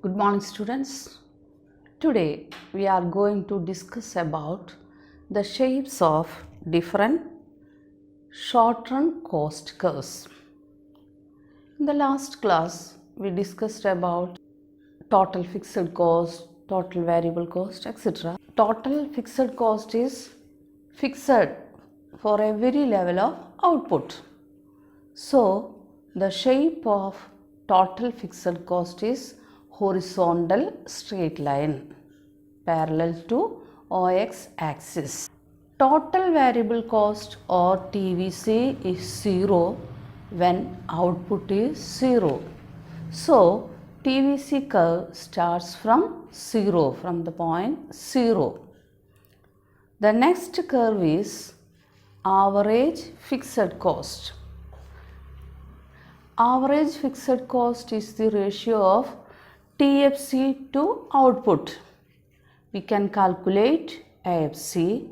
Good morning, students. Today we are going to discuss about the shapes of different short-run cost curves. In the last class, we discussed about total fixed cost, total variable cost, etc. Total fixed cost is fixed for every level of output. So, the shape of total fixed cost is horizontal straight line parallel to OX axis. Total variable cost or TVC is 0 when output is 0. So, TVC curve starts from 0, from the point 0. The next curve is average fixed cost. Average fixed cost is the ratio of TFC to output. We can calculate AFC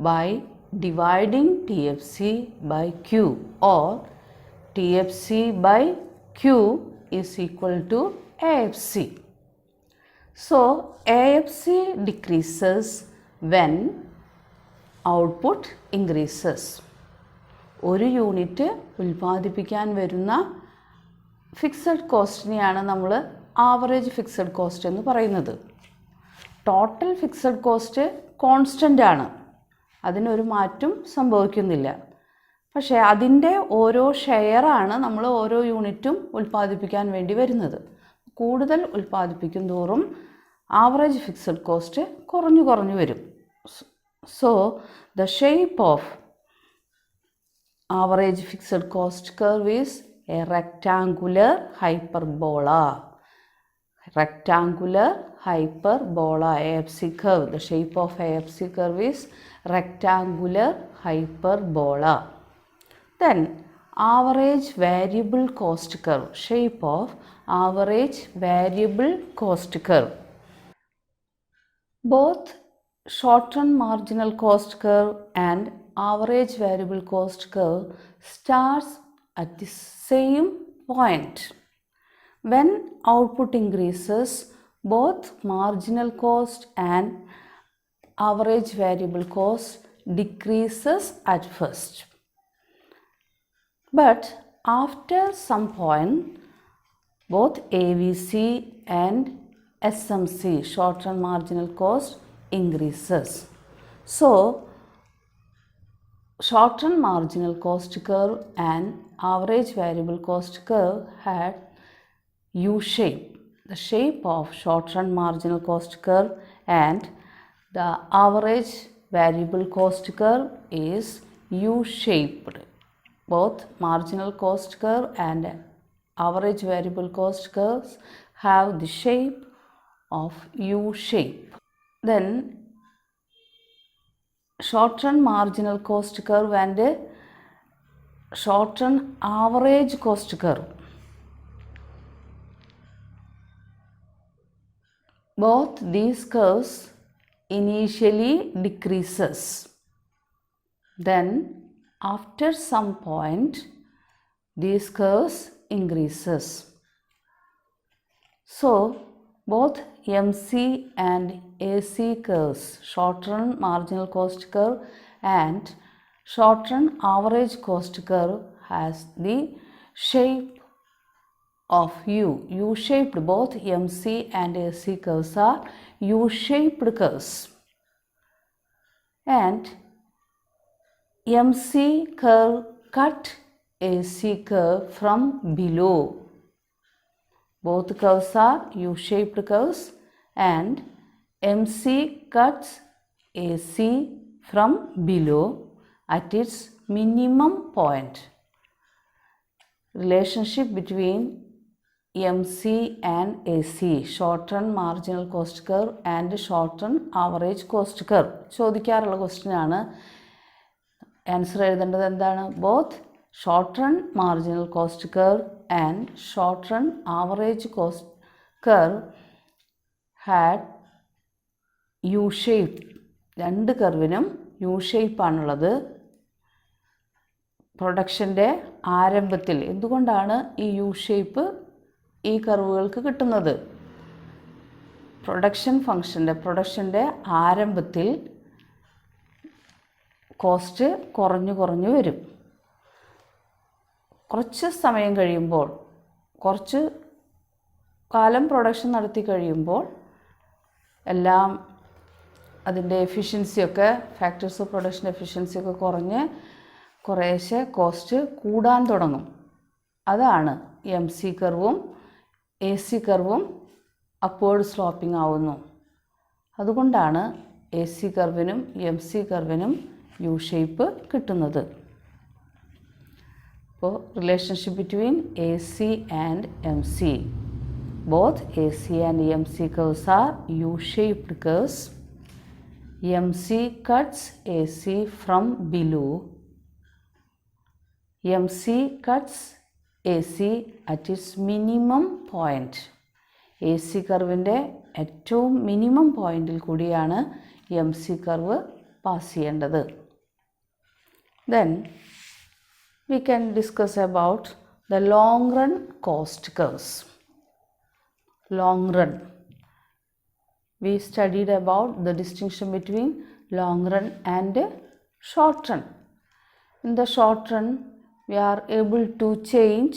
by dividing TFC by Q, or TFC by Q is equal to AFC. So, AFC decreases when output increases. ഒരു unit ഉൽപ്പാദിപ്പിക്കാൻ വരുന്ന fixed കോസ്റ്റിനെയാണ് നമ്മൾ average fixed cost എന്ന് പറയുന്നത്. Total fixed cost constant ആണ്, അതിനൊരു മാറ്റം സംഭവിക്കുന്നില്ല. പക്ഷേ അതിൻ്റെ ഓരോ ഷെയറാണ് നമ്മൾ ഓരോ യൂണിറ്റും ഉൽപ്പാദിപ്പിക്കാൻ വേണ്ടി വരുന്നത്. കൂടുതൽ ഉൽപ്പാദിപ്പിക്കും തോറും ആവറേജ് ഫിക്സഡ് കോസ്റ്റ് കുറഞ്ഞു കുറഞ്ഞു വരും. So the shape of average fixed cost curve is a rectangular hyperbola. Rectangular hyperbola, AFC curve. The shape of AFC curve is rectangular hyperbola. Then average variable cost curve. Shape of average variable cost curve. Both short-run marginal cost curve and average variable cost curve starts at the same point. When output increases, both marginal cost and average variable cost decreases at first. But after some point, both AVC and SMC, short-run marginal cost, increases. So, short-run marginal cost curve and average variable cost curve had U shape. The shape of short-run marginal cost curve and the average variable cost curve is U-shaped. Both marginal cost curve and average variable cost curves have the shape of U shape. Then short-run marginal cost curve and short-run average cost curve. Both these curves initially decreases. Then after some point, these curves increases. So, both MC and AC curves, short-run marginal cost curve and short-run average cost curve, has the shape of U. U-shaped. Both MC and AC curves are U-shaped curves. And MC curve cut AC curve from below. Both curves are U-shaped curves and MC cuts AC from below at its minimum point. Relationship between MC and AC, short-run marginal cost curve and short-run average cost curve. ചോദിക്കാറുള്ള question ആണ്. Answer എഴുതേണ്ടത് എന്താണ്? Both short-run marginal cost curve and short-run average cost curve had U-shape. രണ്ട് കർവിനും U-shape ആണുള്ളത്. പ്രൊഡക്ഷൻ്റെ ആരംഭത്തിൽ എന്തുകൊണ്ടാണ് ഈ U-shape ഈ കർവുകൾക്ക് കിട്ടുന്നത്? പ്രൊഡക്ഷൻ്റെ ആരംഭത്തിൽ കോസ്റ്റ് കുറഞ്ഞു വരും. കുറച്ച് സമയം കഴിയുമ്പോൾ, കുറച്ച് കാലം പ്രൊഡക്ഷൻ നടത്തി കഴിയുമ്പോൾ എല്ലാം അതിൻ്റെ എഫിഷ്യൻസിയൊക്കെ, ഫാക്ടേഴ്സ് ഓഫ് പ്രൊഡക്ഷൻ എഫിഷ്യൻസിയൊക്കെ കുറഞ്ഞ് കുറേശ്ശെ കോസ്റ്റ് കൂടാൻ തുടങ്ങും. അതാണ് എം സി കർവും എ സി കർവും അപ്വേർഡ് സ്ലോപ്പിംഗ് ആവുന്നു. അതുകൊണ്ടാണ് എ സി കർവിനും എം സി കർവിനും യു ഷേപ്പ് കിട്ടുന്നത്. അപ്പോൾ relationship between A C and M C. Both A C and M C curves are U shaped curves. M C cuts A C from below. M C cuts A C at its minimum point. A C കർവിൻ്റെ ഏറ്റവും minimum പോയിൻറ്റിൽ കൂടിയാണ് M C curve pass ചെയ്യേണ്ടത്. Then we can discuss about the long run cost curves. Long run. We studied about the distinction between long run and short run. In the short run, we are able to change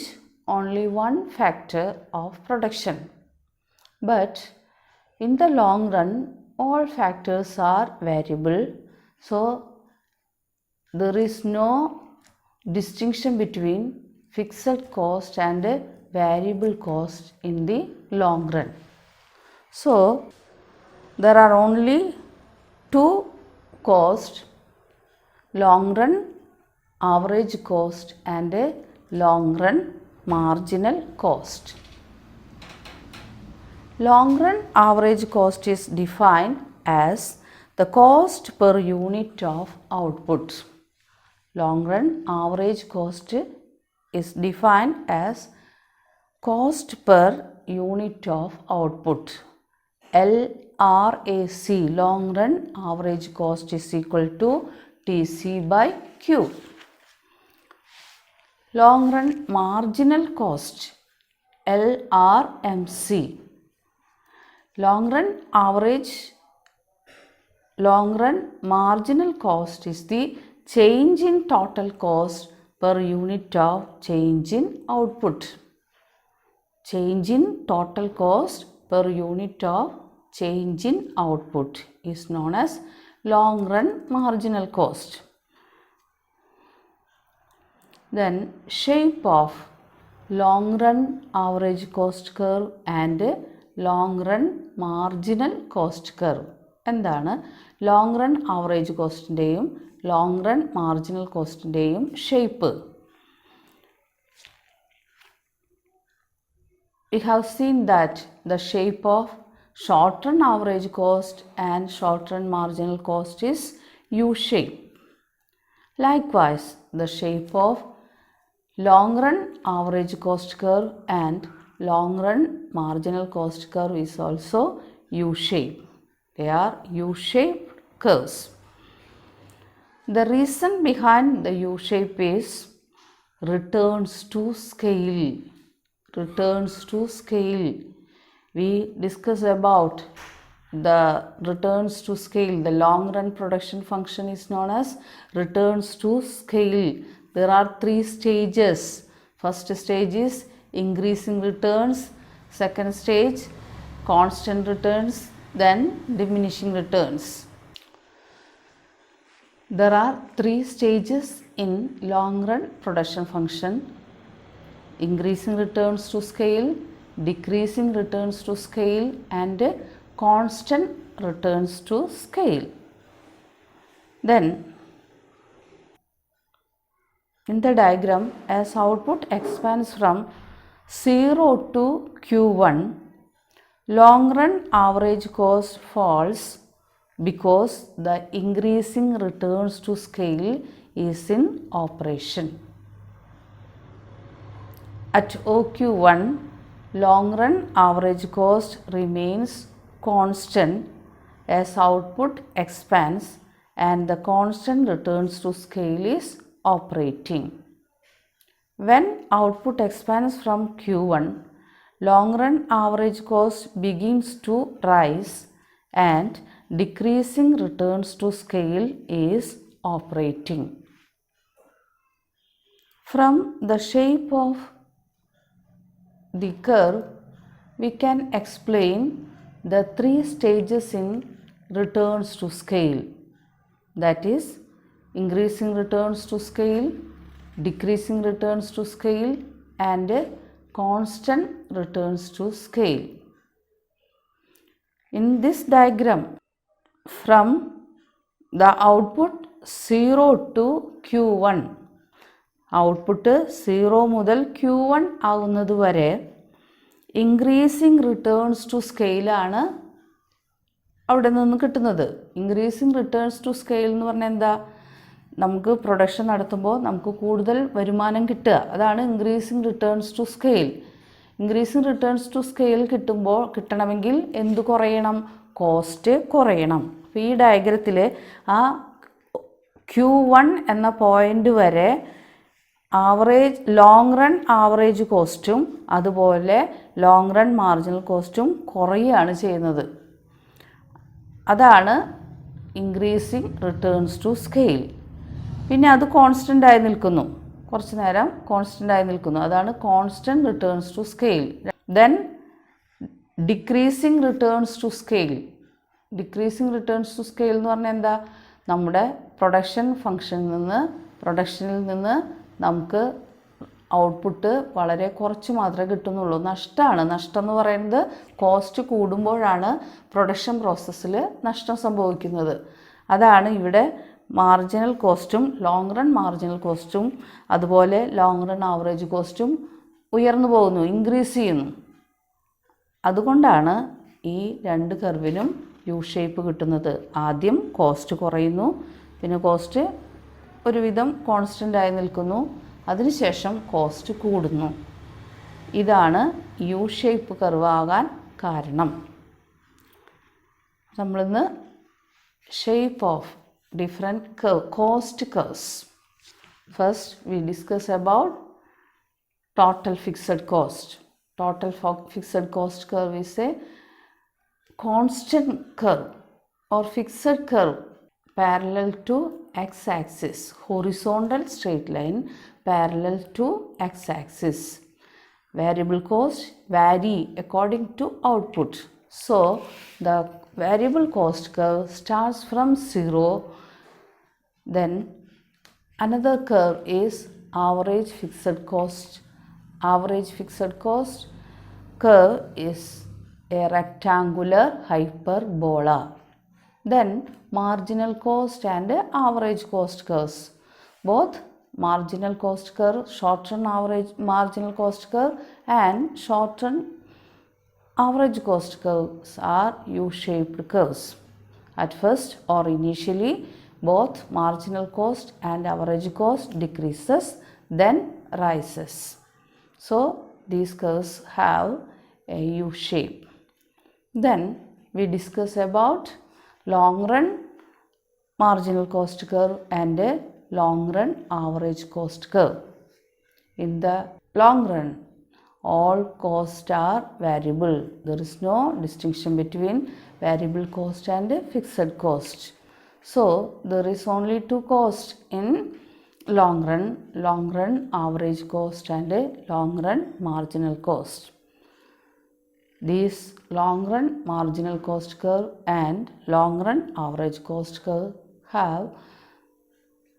only one factor of production. But in the long run, all factors are variable. So there is no distinction between fixed cost and variable cost in the long run. So there are only two costs: long run average cost and long run marginal cost. Long run average cost is defined as the cost per unit of output. Long run average cost is defined as cost per unit of output. LRAC, long run average cost, is equal to TC by Q. Long run marginal cost, LRMC. Long run marginal cost is the change in total cost per unit of change in output. Change in total cost per unit of change in output is known as long run marginal cost. Then shape of long run average cost curve and long run marginal cost curve. എന്താണ് long run average കോസ്റ്റിൻ്റെയും long run marginal കോസ്റ്റിൻ്റെയും shape? We have seen that the shape of short run average cost and short run marginal cost is U shape. Likewise, the shape of long run average cost curve and long run marginal cost curve is also U shape. They are U-shaped curves. The reason behind the U-shape is returns to scale. Returns to scale. We discuss about the returns to scale. The long run production function is known as returns to scale. There are 3 stages. First stage is increasing returns. Second stage, constant returns. Then diminishing returns. There are 3 stages in long run production function: increasing returns to scale, decreasing returns to scale, and constant returns to scale. Then in the diagram, as output expands from 0 to Q1, long run average cost falls because the increasing returns to scale is in operation. At OQ1, long run average cost remains constant as output expands and the constant returns to scale is operating. When output expands from Q1, long run average cost begins to rise and decreasing returns to scale is operating. From the shape of the curve, we can explain the three stages in returns to scale, that is increasing returns to scale, decreasing returns to scale and constant returns to scale. In this diagram, from the output 0 to Q1, output 0 മുതൽ Q1 ആകുന്നത് വരെ increasing returns to സ്കെയിലാണ് അവിടെ നിന്ന് കിട്ടുന്നത്. Increasing returns to scale എന്ന് പറഞ്ഞാൽ എന്താ? നമുക്ക് പ്രൊഡക്ഷൻ നടത്തുമ്പോൾ നമുക്ക് കൂടുതൽ വരുമാനം കിട്ടുക, അതാണ് increasing returns to scale. Increasing returns to scale കിട്ടണമെങ്കിൽ എന്ത് കുറയണം? കോസ്റ്റ് കുറയണം. അപ്പോൾ ഈ ഡയഗ്രത്തിൽ ആ Q1 എന്ന പോയിൻ്റ് വരെ ലോങ് റൺ ആവറേജ് കോസ്റ്റും അതുപോലെ ലോങ് റൺ മാർജിനൽ കോസ്റ്റും കുറയുകയാണ് ചെയ്യുന്നത്. അതാണ് ഇൻക്രീസിങ് റിട്ടേൺസ് ടു സ്കെയിൽ. പിന്നെ അത് കോൺസ്റ്റൻ്റ് ആയി നിൽക്കുന്നു, കുറച്ച് നേരം കോൺസ്റ്റൻ്റ് ആയി നിൽക്കുന്നു, അതാണ് constant returns to scale. Then decreasing returns to scale. Decreasing returns to scale എന്ന് പറഞ്ഞാൽ എന്താ? നമ്മുടെ പ്രൊഡക്ഷനിൽ നിന്ന് നമുക്ക് ഔട്ട്പുട്ട് വളരെ കുറച്ച് മാത്രമേ കിട്ടുന്നുള്ളൂ. നഷ്ടമാണ്. നഷ്ടം എന്ന് പറയുന്നത് കോസ്റ്റ് കൂടുമ്പോഴാണ് പ്രൊഡക്ഷൻ പ്രോസസ്സിൽ നഷ്ടം സംഭവിക്കുന്നത്. അതാണ് ഇവിടെ മാർജിനൽ കോസ്റ്റും ലോങ് റൺ മാർജിനൽ കോസ്റ്റും അതുപോലെ ലോങ് റൺ ആവറേജ് കോസ്റ്റും ഉയർന്നു പോകുന്നു, ഇൻക്രീസ് ചെയ്യുന്നു. അതുകൊണ്ടാണ് ഈ രണ്ട് കർവിനും യു ഷേപ്പ് കിട്ടുന്നത്. ആദ്യം കോസ്റ്റ് കുറയുന്നു, പിന്നെ കോസ്റ്റ് ഒരുവിധം കോൺസ്റ്റൻ്റ് ആയി നിൽക്കുന്നു, അതിനുശേഷം കോസ്റ്റ് കൂടുന്നു. ഇതാണ് യു ഷേപ്പ് കർവ് ആകാൻ കാരണം. നമ്മളിന്ന് shape of different cost curves. First we discuss about total fixed cost. Total fixed cost curve is a constant curve or fixed curve parallel to x-axis, horizontal straight line parallel to x-axis. Variable cost vary according to output. So the variable cost curve starts from 0. Then another curve is average fixed cost. Average fixed cost curve is a rectangular hyperbola. Then marginal cost and average cost curves. Both marginal cost curve, short-run average marginal cost curve and short-run average cost curves are U-shaped curves. At first or initially, both marginal cost and average cost decreases, then rises. So these curves have a U shape. Then we discuss about long run marginal cost curve and a long run average cost curve. In the long run, all costs are variable. There is no distinction between variable cost and fixed cost. So there is only two costs in long run average cost and a long run marginal cost. These long run marginal cost curve and long run average cost curve have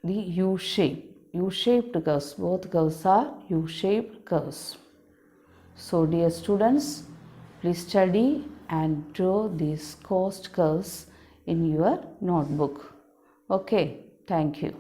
the U-shaped curves. Both curves are U-shaped curves. So dear students, please study and draw these cost curves in your notebook. Okay, thank you.